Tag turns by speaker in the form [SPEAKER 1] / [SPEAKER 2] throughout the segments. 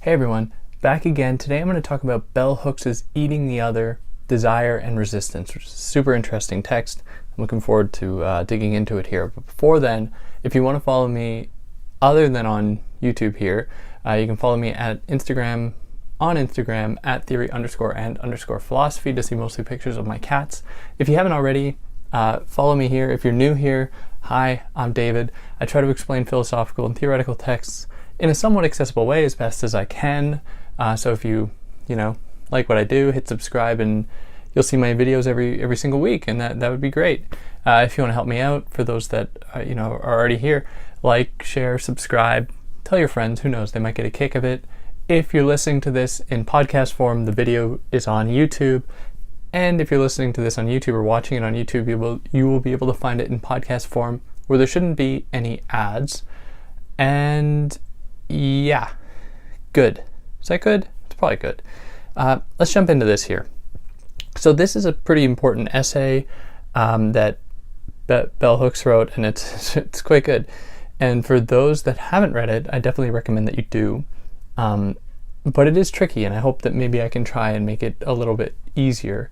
[SPEAKER 1] Hey everyone, back again. Today I'm going to talk about bell hooks' Eating the Other, Desire and Resistance, which is a super interesting text. I'm looking forward to digging into it here. But before then, if you want to follow me other than on YouTube here, you can follow me at Instagram, at theory_and_philosophy to see mostly pictures of my cats. If you haven't already, follow me here. If you're new here, hi, I'm David. I try to explain philosophical and theoretical texts in a somewhat accessible way as best as I can. So if you like what I do, hit subscribe and you'll see my videos every single week, and that would be great. If you want to help me out, for those that are already here, like, share, subscribe, tell your friends. Who knows, they might get a kick of it. If you're listening to this in podcast form, the video is on YouTube. And if you're listening to this on YouTube or watching it on YouTube, you will be able to find it in podcast form where there shouldn't be any ads. And yeah, good. Is that good? It's probably good. Let's jump into this here. So this is a pretty important essay that Bell Hooks wrote, and it's quite good. And for those that haven't read it, I definitely recommend that you do. But it is tricky, and I hope that maybe I can try and make it a little bit easier.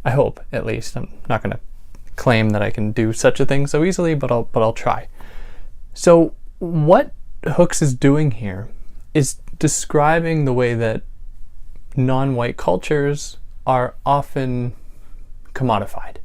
[SPEAKER 1] I hope, at least. I'm not going to claim that I can do such a thing so easily, but I'll try. So what Hooks is doing here is describing the way that non-white cultures are often commodified.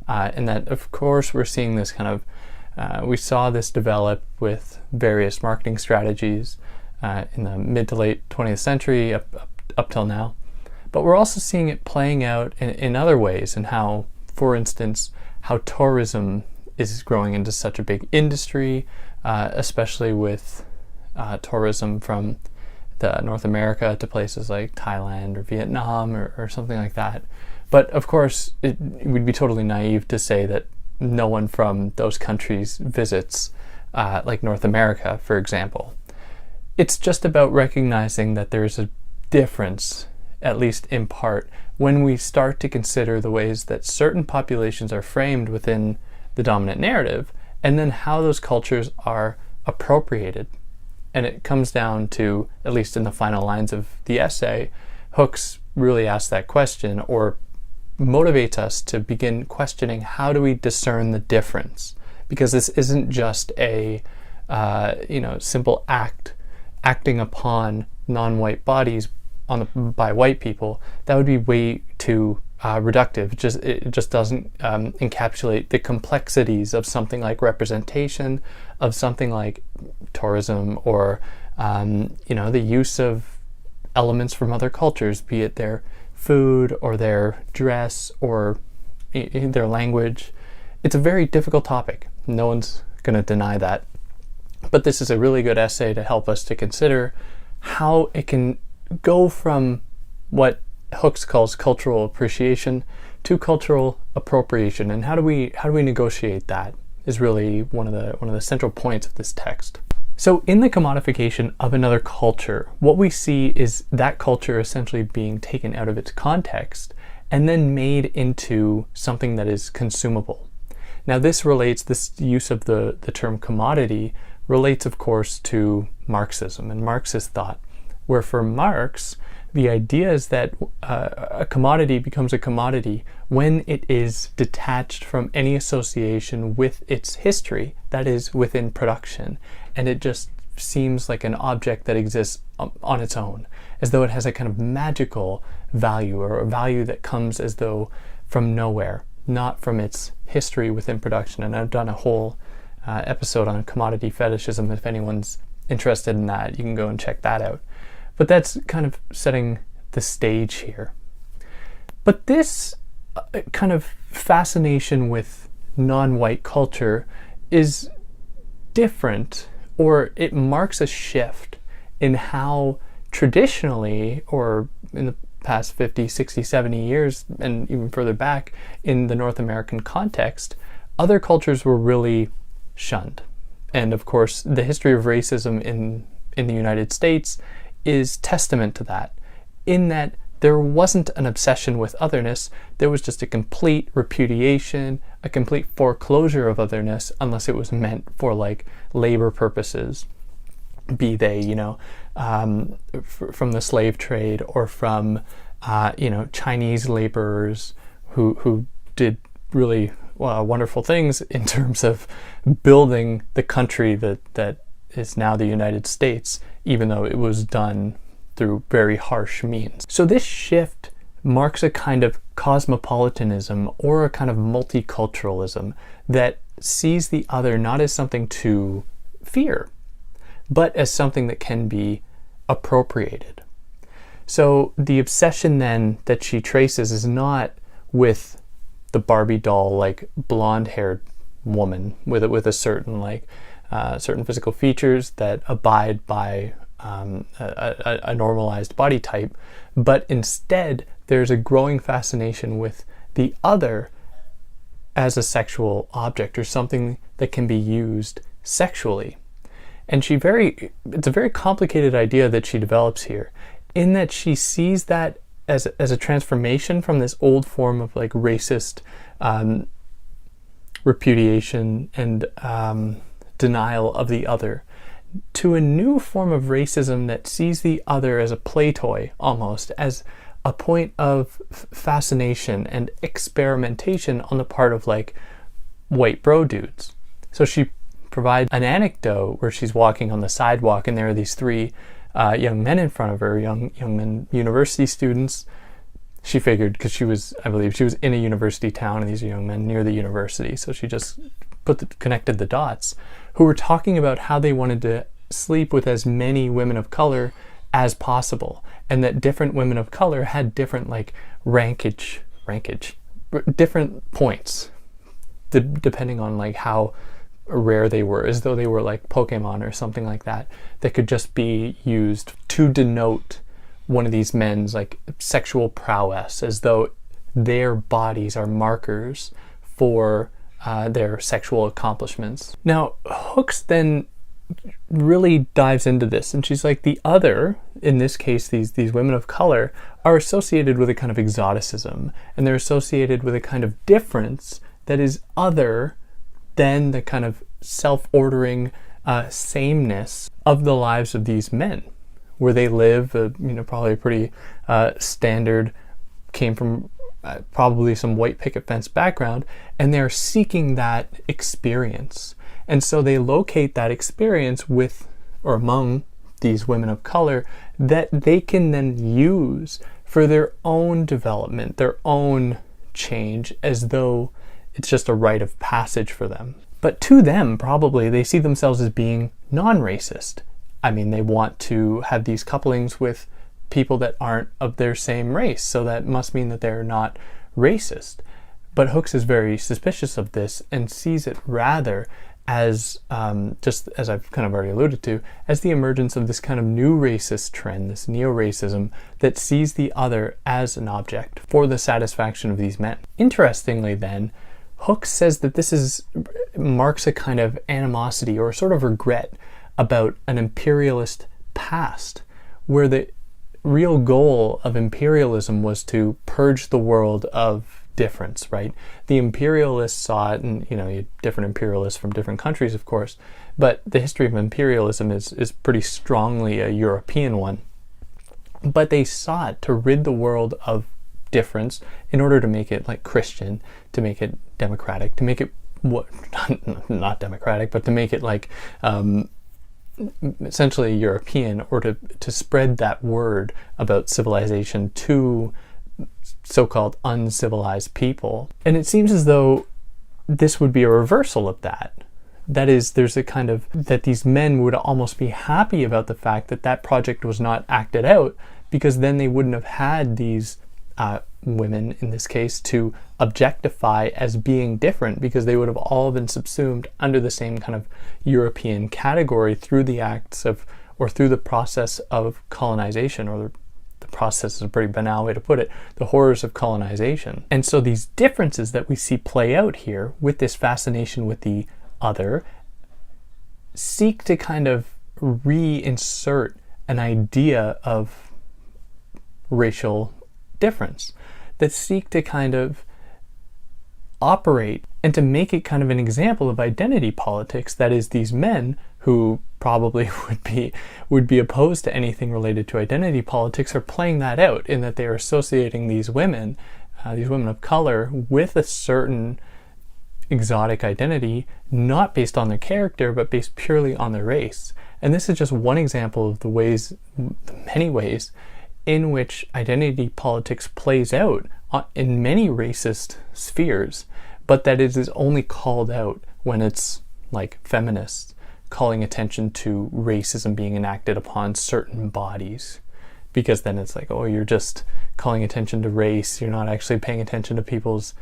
[SPEAKER 1] And that, of course, we're seeing this kind of, we saw this develop with various marketing strategies in the mid to late 20th century up till now. But we're also seeing it playing out in other ways, and how, for instance, how tourism is growing into such a big industry, especially with tourism from North America to places like Thailand or Vietnam or something like that. But of course, it would be totally naive to say that no one from those countries visits like North America, for example. It's just about recognizing that there's a difference, at least in part, when we start to consider the ways that certain populations are framed within the dominant narrative, and then how those cultures are appropriated. And it comes down to, at least in the final lines of the essay, Hooks really asks that question, or motivates us to begin questioning, how do we discern the difference? Because this isn't just a simple acting upon non-white bodies by white people. That would be way too reductive. It just doesn't encapsulate the complexities of something like representation, of something like tourism, or the use of elements from other cultures, be it their food or their dress or their language. It's a very difficult topic. No one's going to deny that. But this is a really good essay to help us to consider how it can go from what Hooks calls cultural appreciation to cultural appropriation, and how do we negotiate that is really one of the central points of this text. So in the commodification of another culture, what we see is that culture essentially being taken out of its context and then made into something that is consumable. Now this use of the term commodity relates, of course, to Marxism and Marxist thought, where for Marx, the idea is that a commodity becomes a commodity when it is detached from any association with its history, that is, within production, and it just seems like an object that exists on its own, as though it has a kind of magical value, or a value that comes as though from nowhere, not from its history within production. And I've done a whole episode on commodity fetishism. If anyone's interested in that, you can go and check that out. But that's kind of setting the stage here. But this kind of fascination with non-white culture is different, or it marks a shift in how traditionally, or in the past 50, 60, 70 years, and even further back in the North American context, other cultures were really shunned. And of course, the history of racism in the United States is testament to that, in that there wasn't an obsession with otherness, there was just a complete repudiation, a complete foreclosure of otherness, unless it was meant for like labor purposes. be they, from the slave trade or from, Chinese laborers who did really wonderful things in terms of building the country that is now the United States, even though it was done through very harsh means. So this shift marks a kind of cosmopolitanism or a kind of multiculturalism that sees the other not as something to fear, but as something that can be appropriated. So the obsession then that she traces is not with the Barbie doll, like blonde-haired woman with a certain certain physical features that abide by a normalized body type, but instead there's a growing fascination with the other as a sexual object or something that can be used sexually. And it's a very complicated idea that she develops here, in that she sees that as a transformation from this old form of like racist repudiation and denial of the other, to a new form of racism that sees the other as a play toy, almost as a point of fascination and experimentation on the part of like white bro dudes. So she provides an anecdote where she's walking on the sidewalk and there are these three young men in front of her, young men, university students. She figured, because I believe she was in a university town and these are young men near the university, so she just connected the dots, who were talking about how they wanted to sleep with as many women of color as possible, and that different women of color had different rankage, different points, depending on like how rare they were, as though they were like Pokemon or something like that could just be used to denote one of these men's like sexual prowess, as though their bodies are markers for their sexual accomplishments. Now, Hooks then really dives into this, and she's like, the other, in this case, these women of color, are associated with a kind of exoticism, and they're associated with a kind of difference that is other than the kind of self-ordering sameness of the lives of these men, where they live, probably a pretty standard, came from probably some white picket fence background, and they're seeking that experience. And so they locate that experience with or among these women of color that they can then use for their own development, their own change, as though it's just a rite of passage for them. But to them, probably, they see themselves as being non-racist. I mean, they want to have these couplings with people that aren't of their same race, so that must mean that they're not racist. But Hooks is very suspicious of this and sees it rather as, just as I've kind of already alluded to, as the emergence of this kind of new racist trend, this neo-racism that sees the other as an object for the satisfaction of these men. Interestingly then, Hooks says that this marks a kind of animosity or sort of regret about an imperialist past, where the real goal of imperialism was to purge the world of difference, right? The imperialists saw it, and you had different imperialists from different countries, of course, but the history of imperialism is pretty strongly a European one. But they sought to rid the world of difference in order to make it like Christian, to make it democratic, to make it not democratic, but to make it like essentially European, or to spread that word about civilization to so-called uncivilized people. And it seems as though this would be a reversal of that. That is, there's a kind of, that these men would almost be happy about the fact that that project was not acted out, because then they wouldn't have had these women, in this case, to objectify as being different, because they would have all been subsumed under the same kind of European category through the acts of, or through the process of colonization, or the process is a pretty banal way to put it, the horrors of colonization. And so these differences that we see play out here with this fascination with the other seek to kind of reinsert an idea of racial difference, that seek to kind of operate and to make it kind of an example of identity politics. That is, these men who probably would be opposed to anything related to identity politics are playing that out, in that they are associating these women of color with a certain exotic identity, not based on their character, but based purely on their race. And this is just one example of the many ways in which identity politics plays out in many racist spheres, but that it is only called out when it's like feminists calling attention to racism being enacted upon certain bodies. Because then it's like, oh, you're just calling attention to race. You're not actually paying attention to people's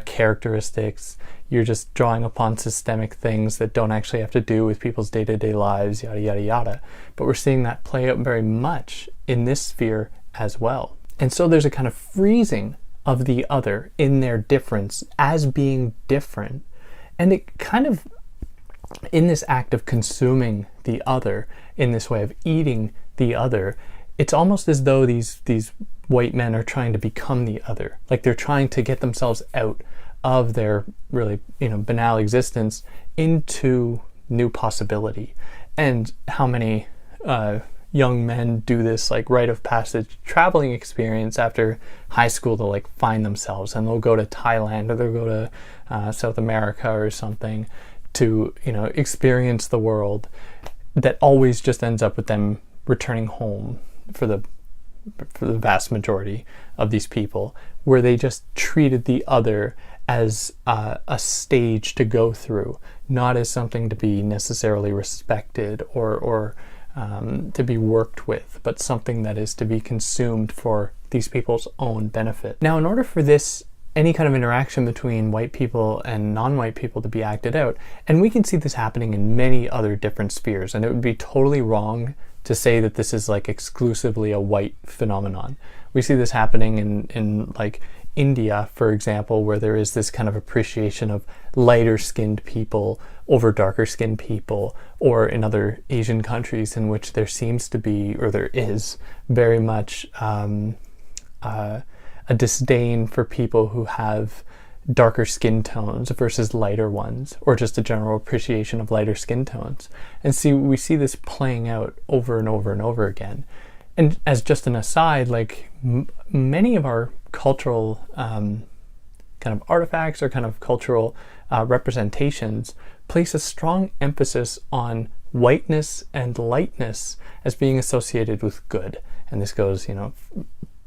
[SPEAKER 1] characteristics. You're just drawing upon systemic things that don't actually have to do with people's day-to-day lives, yada, yada, yada. But we're seeing that play out very much in this sphere as well. And so there's a kind of freezing of the other in their difference as being different. And it kind of, in this act of consuming the other, in this way of eating the other, it's almost as though these white men are trying to become the other. Like they're trying to get themselves out of their really, banal existence into new possibility. And how many young men do this like rite of passage traveling experience after high school to like find themselves, and they'll go to Thailand or they'll go to South America or something to experience the world, that always just ends up with them returning home for the vast majority of these people, where they just treated the other as a stage to go through, not as something to be necessarily respected or to be worked with, but something that is to be consumed for these people's own benefit. Now, in order for any kind of interaction between white people and non-white people to be acted out, and we can see this happening in many other different spheres, and it would be totally wrong to say that this is like exclusively a white phenomenon. We see this happening in like India, for example, where there is this kind of appreciation of lighter skinned people over darker skinned people, or in other Asian countries in which there seems to be, or there is very much a disdain for people who have darker skin tones versus lighter ones, or just a general appreciation of lighter skin tones. And we see this playing out over and over and over again. And as just an aside, like many of our cultural kind of artifacts or kind of cultural representations place a strong emphasis on whiteness and lightness as being associated with good. And this goes,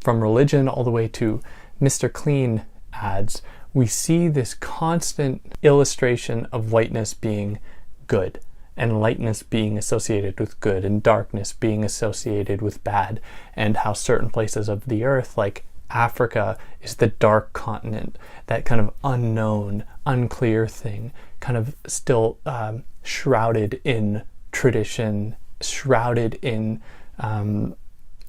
[SPEAKER 1] from religion all the way to Mr. Clean ads. We see this constant illustration of whiteness being good, and lightness being associated with good, and darkness being associated with bad, and how certain places of the earth, like Africa, is the dark continent, that kind of unknown, unclear thing, kind of still shrouded in tradition, shrouded in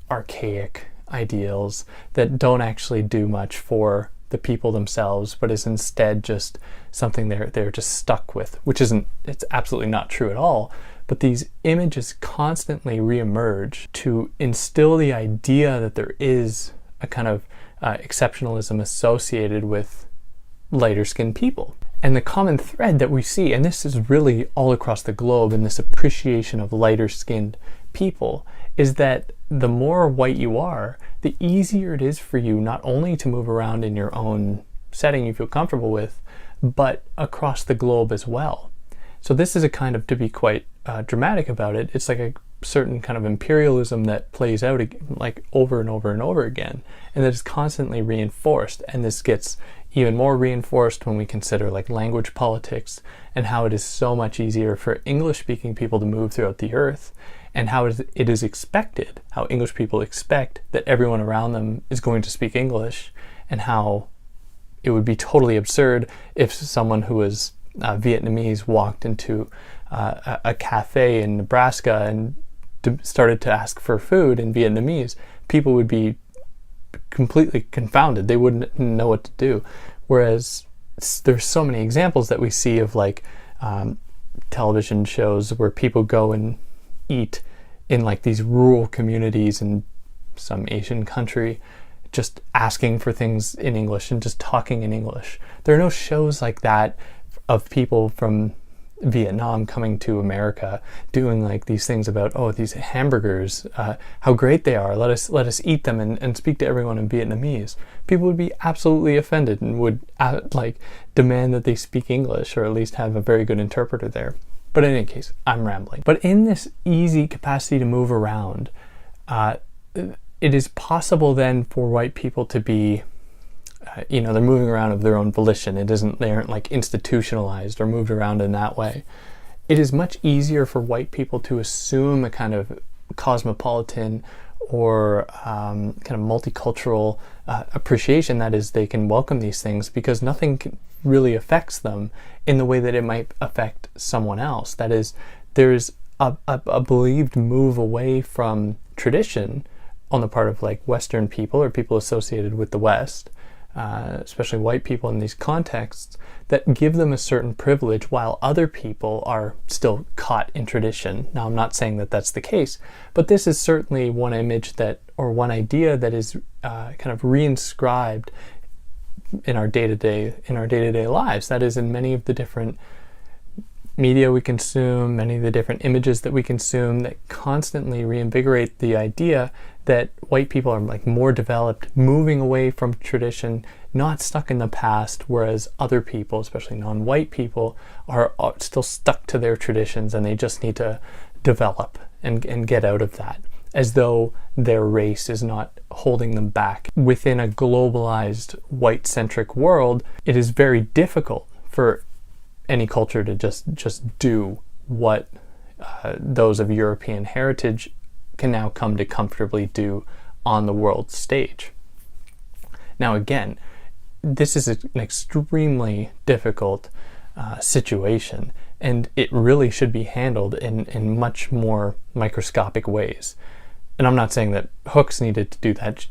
[SPEAKER 1] archaic ideals that don't actually do much for the people themselves, but is instead just something they're just stuck with, it's absolutely not true at all. But these images constantly reemerge to instill the idea that there is a kind of exceptionalism associated with lighter skinned people. And the common thread that we see, and this is really all across the globe in this appreciation of lighter skinned people, is that the more white you are, the easier it is for you not only to move around in your own setting you feel comfortable with, but across the globe as well. So this is a kind of, to be quite dramatic about it, it's like a certain kind of imperialism that plays out like over and over and over again, and that is constantly reinforced. And this gets even more reinforced when we consider like language politics, and how it is so much easier for English-speaking people to move throughout the earth, and how it is expected, how English people expect that everyone around them is going to speak English, and how it would be totally absurd if someone who was Vietnamese walked into a cafe in Nebraska and started to ask for food in Vietnamese. People would be completely confounded. They wouldn't know what to do. Whereas there's so many examples that we see of like television shows where people go and eat in like these rural communities in some Asian country, just asking for things in English and just talking in English. There are no shows like that of people from Vietnam coming to America, doing like these things about, oh, these hamburgers, how great they are, let us eat them and speak to everyone in Vietnamese, people would be absolutely offended and would like demand that they speak English, or at least have a very good interpreter there. But in any case, I'm rambling. But in this easy capacity to move around, it is possible then for white people to be, they're moving around of their own volition. They aren't like institutionalized or moved around in that way. It is much easier for white people to assume a kind of cosmopolitan or kind of multicultural appreciation. That is, they can welcome these things because nothing really affects them in the way that it might affect someone else. That is, there's a believed move away from tradition on the part of like Western people or people associated with the West, especially white people in these contexts, that give them a certain privilege while other people are still caught in tradition. Now, I'm not saying that that's the case, but this is certainly one image or one idea that is kind of reinscribed in our day-to-day lives. That is, in many of the different media we consume, many of the different images that we consume, that constantly reinvigorate the idea that white people are like more developed, moving away from tradition, not stuck in the past, whereas other people, especially non-white people, are still stuck to their traditions and they just need to develop and get out of that, as though their race is not holding them back. Within a globalized, white-centric world, it is very difficult for any culture to just do what those of European heritage can now come to comfortably do on the world stage. Now again, this is an extremely difficult situation, and it really should be handled in much more microscopic ways. And I'm not saying that Hooks needed to do that.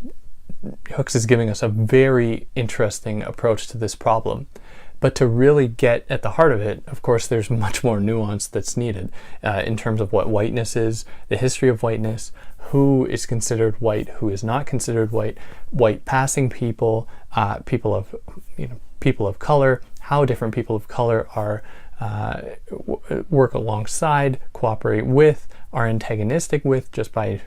[SPEAKER 1] Hooks is giving us a very interesting approach to this problem. But to really get at the heart of it, of course, there's much more nuance that's needed in terms of what whiteness is, the history of whiteness, who is considered white, who is not considered white, white passing people, people of color, how different people of color are work alongside, cooperate with, are antagonistic with, just by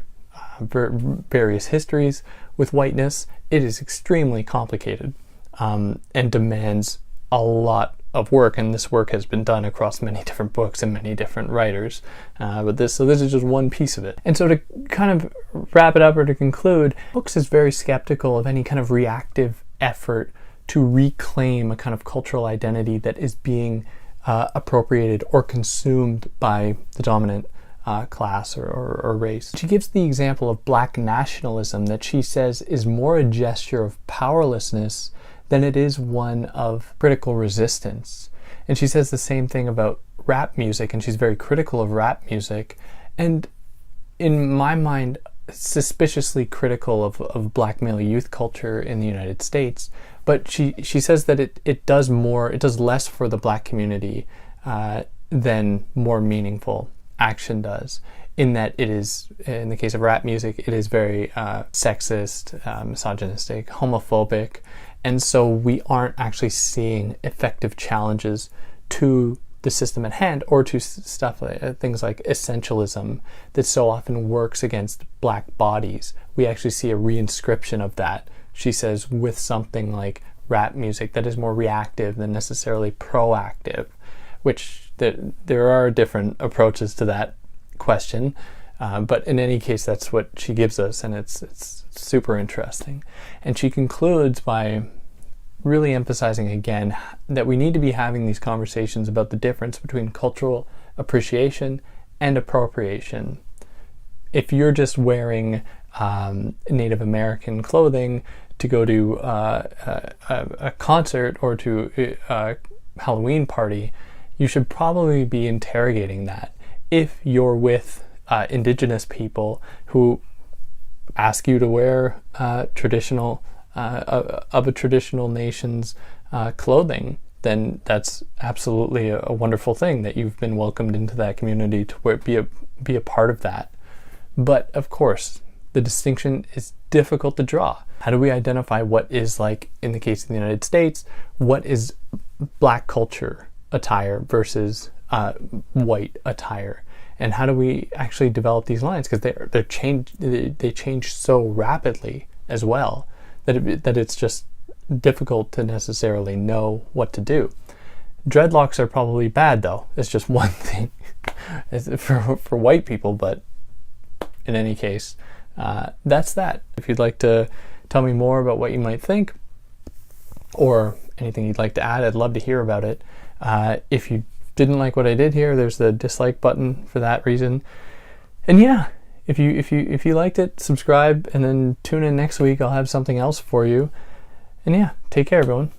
[SPEAKER 1] various histories with whiteness. It is extremely complicated and demands a lot of work, and this work has been done across many different books and many different writers. But this is just one piece of it. And so to kind of wrap it up, or to conclude, Hooks is very skeptical of any kind of reactive effort to reclaim a kind of cultural identity that is being appropriated or consumed by the dominant class or race. She gives the example of black nationalism that she says is more a gesture of powerlessness than it is one of critical resistance. And she says the same thing about rap music, and she's very critical of rap music, and in my mind suspiciously critical of black male youth culture in the United States. But she says that it does less for the black community than more meaningful action does, in that it is, in the case of rap music, it is very sexist, misogynistic, homophobic, and so we aren't actually seeing effective challenges to the system at hand, or to stuff like things like essentialism that so often works against black bodies. We actually see a reinscription of that, she says, with something like rap music that is more reactive than necessarily proactive, which there are different approaches to that question, but in any case, that's what she gives us, and it's super interesting. And she concludes by really emphasizing again that we need to be having these conversations about the difference between cultural appreciation and appropriation. If you're just wearing Native American clothing to go to a concert or to a Halloween party, you should probably be interrogating that. If you're with indigenous people who ask you to wear traditional of a traditional nation's clothing, then that's absolutely a wonderful thing that you've been welcomed into that community to be a part of that. But of course, the distinction is difficult to draw. How do we identify what is, like in the case of the United States, what is black culture attire versus white attire? And how do we actually develop these lines? Because they change so rapidly as well that it's just difficult to necessarily know what to do. Dreadlocks are probably bad, though. It's just one thing for white people, but in any case, that's that. If you'd like to tell me more about what you might think or anything you'd like to add, I'd love to hear about it. If you didn't like what I did here, there's the dislike button for that reason. And yeah, if you liked it, subscribe and then tune in next week. I'll have something else for you. And yeah, take care, everyone.